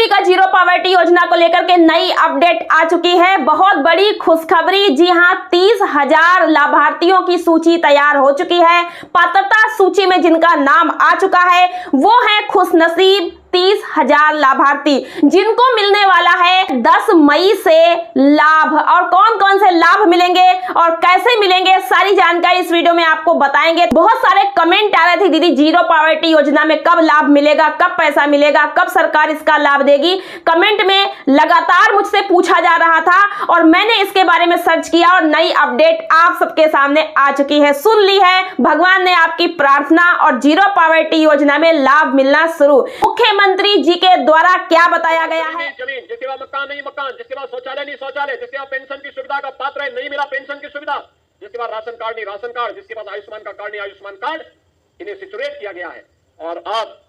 मुख्यमंत्री का zero poverty योजना को लेकर के नई अपडेट आ चुकी है। बहुत बड़ी खुशखबरी। जी हां, 30,000 लाभार्थियों की सूची तैयार हो चुकी है। पात्रता सूची में जिनका नाम आ चुका है वो है खुशनसीब 30,000 लाभार्थी, जिनको मिलने वाला है 10 मई से लाभ। और कौन कौन से लाभ मिलेंगे और कैसे मिलेंगे, सारी जानकारी इस वीडियो में आपको बताएंगे। बहुत सारे कमेंट आ रहे थे, दीदी जीरो पॉवर्टी योजना में कब लाभ मिलेगा, कब पैसा मिलेगा, कब सरकार इसका लाभ देगी। कमेंट में लगातार मुझसे पूछा जा रहा था और मैंने इसके बारे में सर्च किया और नई अपडेट आप सबके सामने आ चुकी है। सुन ली है, भगवान ने आपकी प्रार्थना और जीरो पॉवर्टी योजना में लाभ मिलना शुरू। मुख्यमंत्री जी के द्वारा क्या बताया गया है? जमीन, जिसके बाद मकान नहीं मकान, जिसके बाद शौचालय नहीं शौचालय, जिसके बाद पेंशन की सुविधा का पात्र है नहीं मिला पेंशन की सुविधा, जिसके बाद राशन कार्ड नहीं राशन कार्ड, जिसके बाद आयुष्मान का कार्ड नहीं आयुष्मान कार्ड, इन्हें सिचुएट किया गया है। और अब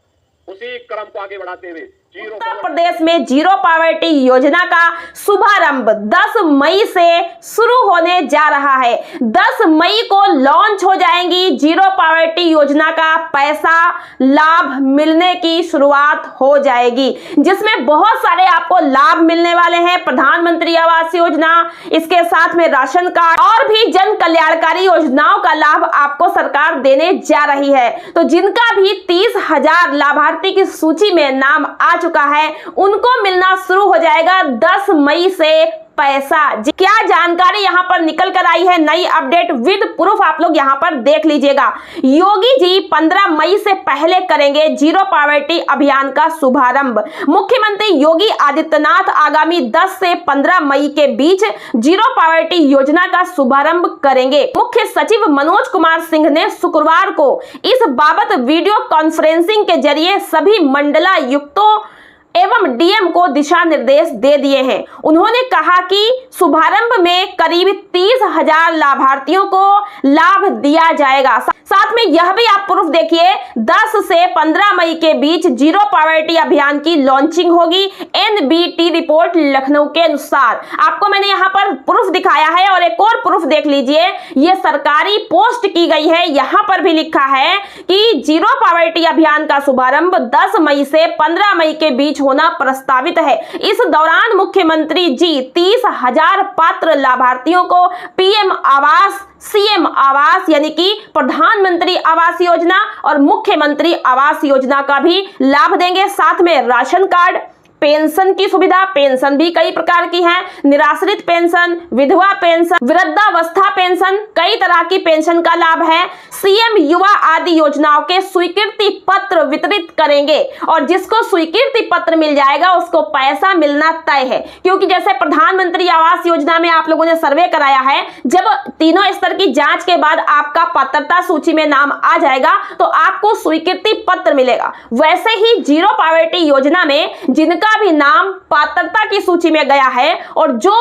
उसी क्रम को आगे बढ़ाते हुए उत्तर प्रदेश में जीरो पॉवर्टी योजना का शुभारंभ 10 मई से शुरू होने जा रहा है। 10 मई को लॉन्च हो जाएंगी जीरो पॉवर्टी योजना का पैसा, लाभ मिलने की शुरुआत हो जाएगी, जिसमें बहुत सारे आपको लाभ मिलने वाले हैं। प्रधानमंत्री आवास योजना, इसके साथ में राशन कार्ड और भी जन कल्याणकारी योजनाओं का लाभ आपको सरकार देने जा रही है। तो जिनका भी 30,000 लाभार्थी की सूची में नाम आ चुका है, उनको मिलना शुरू हो जाएगा 10 मई से पैसा। क्या जानकारी यहां पर निकल कर आई है, नई अपडेट विद प्रूफ, आप लोग यहां पर देख लीजिएगा। योगी जी 15 मई से पहले करेंगे जीरो पॉवर्टी अभियान का शुभारंभ। मुख्यमंत्री योगी आदित्यनाथ आगामी 10 से 15 मई के बीच जीरो पॉवर्टी योजना का शुभारंभ करेंगे। मुख्य सचिव मनोज कुमार सिंह ने शुक्रवार को इस बाबत वीडियो कॉन्फ्रेंसिंग के जरिए सभी मंडलायुक्तों एवं डीएम को दिशा निर्देश दे दिए हैं। उन्होंने कहा कि शुभारंभ में करीब 30,000 लाभार्थियों को लाभ दिया जाएगा। साथ में यह भी आप प्रूफ देखिए, 10 से 15 मई के बीच जीरो पॉवर्टी अभियान की लॉन्चिंग होगी। एनबीटी रिपोर्ट लखनऊ के अनुसार आपको मैंने यहां पर प्रूफ दिखाया है और एक और प्रूफ देख लीजिए, यह सरकारी पोस्ट की गई है। यहां पर भी लिखा है कि जीरो पॉवर्टी अभियान का शुभारंभ 10 मई से 15 मई के बीच होना प्रस्तावित है। इस दौरान मुख्यमंत्री जी 30,000 पात्र लाभार्थियों को पीएम आवास, सीएम आवास यानी कि प्रधानमंत्री आवास योजना और मुख्यमंत्री आवास योजना का भी लाभ देंगे। साथ में राशन कार्ड, पेंशन की सुविधा, पेंशन भी कई प्रकार की है, निराश्रित पेंशन, विधवा पेंशन, वृद्धावस्था पेंशन, कई तरह की पेंशन का लाभ है। सीएम युवा आदि योजनाओं के स्वीकृति पत्र वितरित करेंगे और जिसको स्वीकृति पत्र मिल जाएगा उसको पैसा मिलना तय है। क्योंकि जैसे प्रधानमंत्री आवास योजना में आप लोगों ने सर्वे कराया है, जब तीनों स्तर की जांच के बाद आपका पात्रता सूची में नाम आ जाएगा तो आपको स्वीकृति पत्र मिलेगा। वैसे ही जीरो पॉवर्टी योजना में जिनका भी नाम पात्रता की सूची में गया है और जो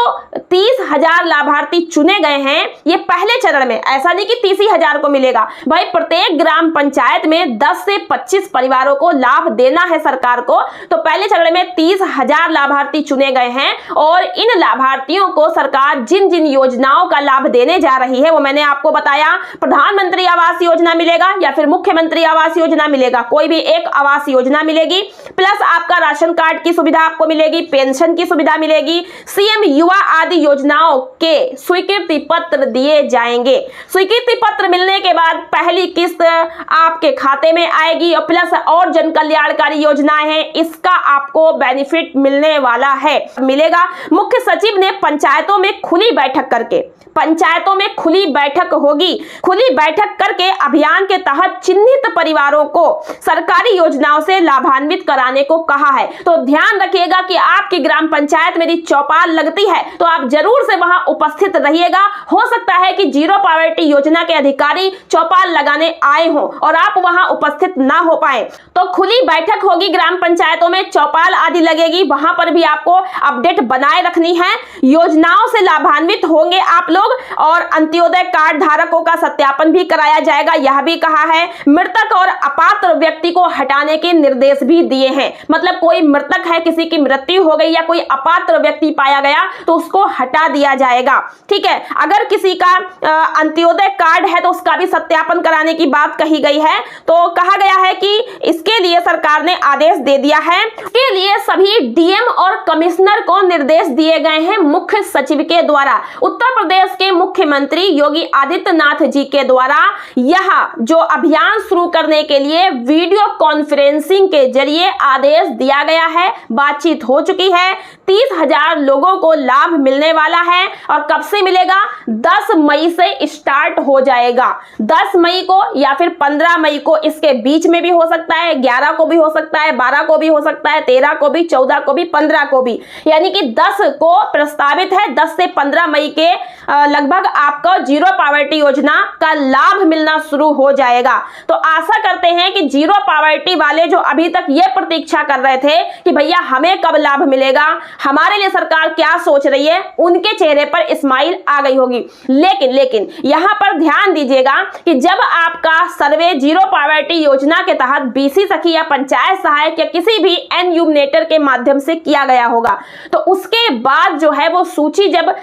30,000 लाभार्थी चुने गए हैं, ये पहले चरण में, ऐसा नहीं कि 30,000 को मिलेगा भाई, प्रत्येक ग्राम पंचायत में 10 से 25 परिवारों को लाभ देना है सरकार को। तो पहले चरण में 30,000 लाभार्थी चुने गए हैं और इन लाभार्थियों को सरकार जिन जिन योजनाओं का लाभ देने जा रही है वो मैंने आपको बताया। प्रधानमंत्री आवास योजना मिलेगा या फिर मुख्यमंत्री आवास योजना मिलेगा, कोई भी एक आवास योजना मिलेगी, प्लस आपका राशन कार्ड की सुविधा आपको मिलेगी, पेंशन की सुविधा मिलेगी, सीएम युवा आदि योजनाओं के स्वीकृति पत्र दिए जाएंगे। स्वीकृति पत्र मिलने के बाद पहली किस्त आपके खाते में आएगी और प्लस और जन कल्याणकारी योजनाएं हैं, इसका आपको बेनिफिट मिलने वाला है, मिलेगा। मुख्य सचिव ने पंचायतों में खुली बैठक करके, पंचायतों में खुली बैठक होगी, खुली बैठक करके अभियान के तहत चिन्हित परिवारों को सरकारी योजनाओं से लाभान्वित कराने को कहा है। तो ध्यान रखिएगा कि आपकी ग्राम पंचायत में यदि चौपाल लगती है तो आप जरूर से वहां उपस्थित रहिएगा। हो सकता है कि जीरो पॉवर्टी योजना के अधिकारी चौपाल लगाने आए हों और आप वहां उपस्थित ना हो पाए, तो खुली बैठक होगी ग्राम पंचायतों में, चौपाल आदि लगेगी, वहां पर भी आपको अपडेट बनाए रखनी है। योजनाओं से लाभान्वित होंगे आप लोग उद्योग और अंत्योदय कार्ड धारकों का सत्यापन भी कराया जाएगा, यह भी कहा है। मृतक और अपात्र व्यक्ति को हटाने के निर्देश भी दिए हैं। मतलब कोई मृतक है, किसी की मृत्यु हो गई या कोई अपात्र व्यक्ति पाया गया तो उसको हटा दिया जाएगा। ठीक है, अगर किसी का अंत्योदय कार्ड है तो उसका भी सत्यापन कराने की बात कही गई है। तो कहा गया है कि इसके लिए सरकार ने आदेश दे दिया है। इसके लिए सभी डीएम और कमिश्नर को निर्देश दिए गए हैं मुख्य सचिव के द्वारा। उत्तर प्रदेश के मुख्यमंत्री योगी आदित्यनाथ जी के द्वारा यह जो अभियान शुरू करने के लिए वीडियो कॉन्फ्रेंसिंग के जरिए आदेश दिया गया है। बातचीत हो चुकी है, 30,000 लोगों को लाभ मिलने वाला है। और कब से मिलेगा? 10 मई से स्टार्ट हो जाएगा। 10 मई को या फिर 15 मई को, इसके बीच में भी हो सकता है, 11 को भी हो सकता है, 12 को भी हो सकता है, 13 को भी, 14 को भी, 15 को भी, यानी कि 10 को प्रस्तावित है। 10 से 15 मई के लगभग आपको जीरो पॉवर्टी योजना का लाभ मिलना शुरू हो जाएगा। तो आशा करते हैं कि जीरो पॉवर्टी वाले जो अभी तक ये प्रतीक्षा कर रहे थे कि भैया हमें कब लाभ मिलेगा, हमारे लिए सरकार क्या सोच रही है, उनके चेहरे पर स्माइल आ गई होगी। लेकिन यहां पर ध्यान दीजिएगा कि जब आपका सर्वे जीरो पॉवर्टी योजना के तहत बीसी सखी या पंचायत सहायक या किसी भी एन्यूमरेटर के माध्यम से किया गया होगा, तो उसके बाद जो है वो सूची जब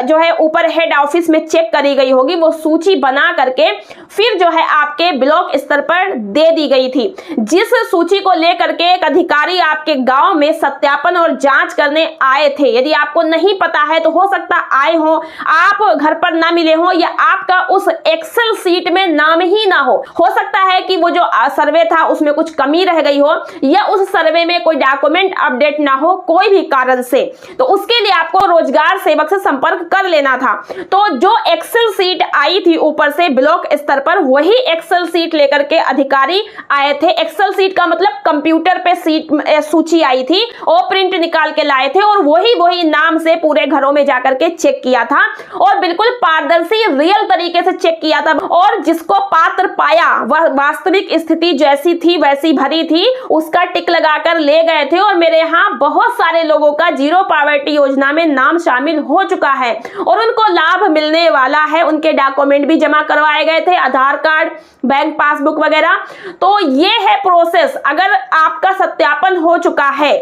जो है ऊपर हेड ऑफिस में चेक करी गई होगी, वो सूची बना करके फिर जो है आपके ब्लॉक स्तर पर दे दी गई थी। जिस सूची को लेकर के एक अधिकारी आपके गांव में सत्यापन और जांच करने आए थे, यदि आपको नहीं पता है तो हो सकता आए हो, आप घर पर ना मिले हो या आपका उस एक्सेल सीट में नाम ही ना हो सकता है कि वो जो सर्वे था उसमें कुछ कमी रह गई हो या उस सर्वे में कोई डॉक्यूमेंट अपडेट ना हो कोई भी कारण से, तो उसके लिए आपको रोजगार सेवक से संपर्क कर लेना था। तो जो एक्सेल सीट आई थी ऊपर से ब्लॉक स्तर पर, वही एक्सेल सीट लेकर के अधिकारी आए थे। एक्सेल सीट का मतलब कंप्यूटर पे सीट सूची आई थी, वो प्रिंट निकाल के लाए थे और वही नाम से पूरे घरों में जाकर के चेक किया था और बिल्कुल पारदर्शी रियल तरीके से चेक किया था। और जिसको पात्र पाया वह वास्तविक स्थिति जैसी थी वैसी भरी थी, उसका टिक लगाकर ले गए थे। और मेरे यहाँ बहुत सारे लोगों का जीरो पॉवर्टी योजना में नाम शामिल हो चुका है और उनको लाभ मिलने वाला है। उनके डॉक्यूमेंट भी जमा करवाए गए थे, आधार कार्ड, बैंक पासबुक वगैरह। तो ये है प्रोसेस। अगर आपका सत्यापन हो चुका है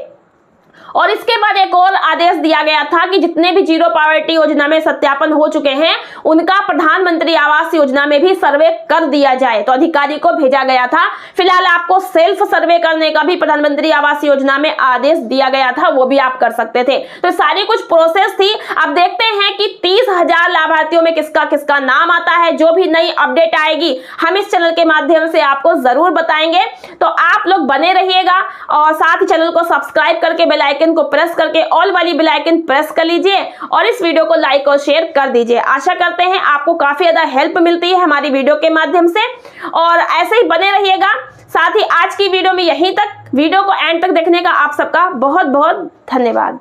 और इसके बाद एक और आदेश दिया गया था कि जितने भी जीरो पॉवर्टी योजना में सत्यापन हो चुके हैं उनका प्रधानमंत्री आवास योजना में भी सर्वे कर दिया जाए। तो अधिकारी को भेजा गया था। फिलहाल आपको सेल्फ सर्वे करने का भी प्रधानमंत्री आवास योजना में आदेश दिया गया था, वो भी आप कर सकते थे। तो सारी कुछ प्रोसेस थी। अब देखते हैं कि 30,000 लाभार्थियों में किसका किसका नाम आता है। जो भी नई अपडेट आएगी हम इस चैनल के माध्यम से आपको जरूर बताएंगे। तो आप लोग बने रहिएगा और साथ ही चैनल को सब्सक्राइब करके बेल आइकन को प्रेस करके ऑल वाली बेल आइकन प्रेस कर लीजिए और इस वीडियो को लाइक और शेयर कर दीजिए। आशा करते हैं आपको काफी ज्यादा हेल्प मिलती है हमारी वीडियो के माध्यम से और ऐसे ही बने रहिएगा। साथ ही आज की वीडियो में यहीं तक, वीडियो को एंड तक देखने का आप सबका बहुत बहुत धन्यवाद।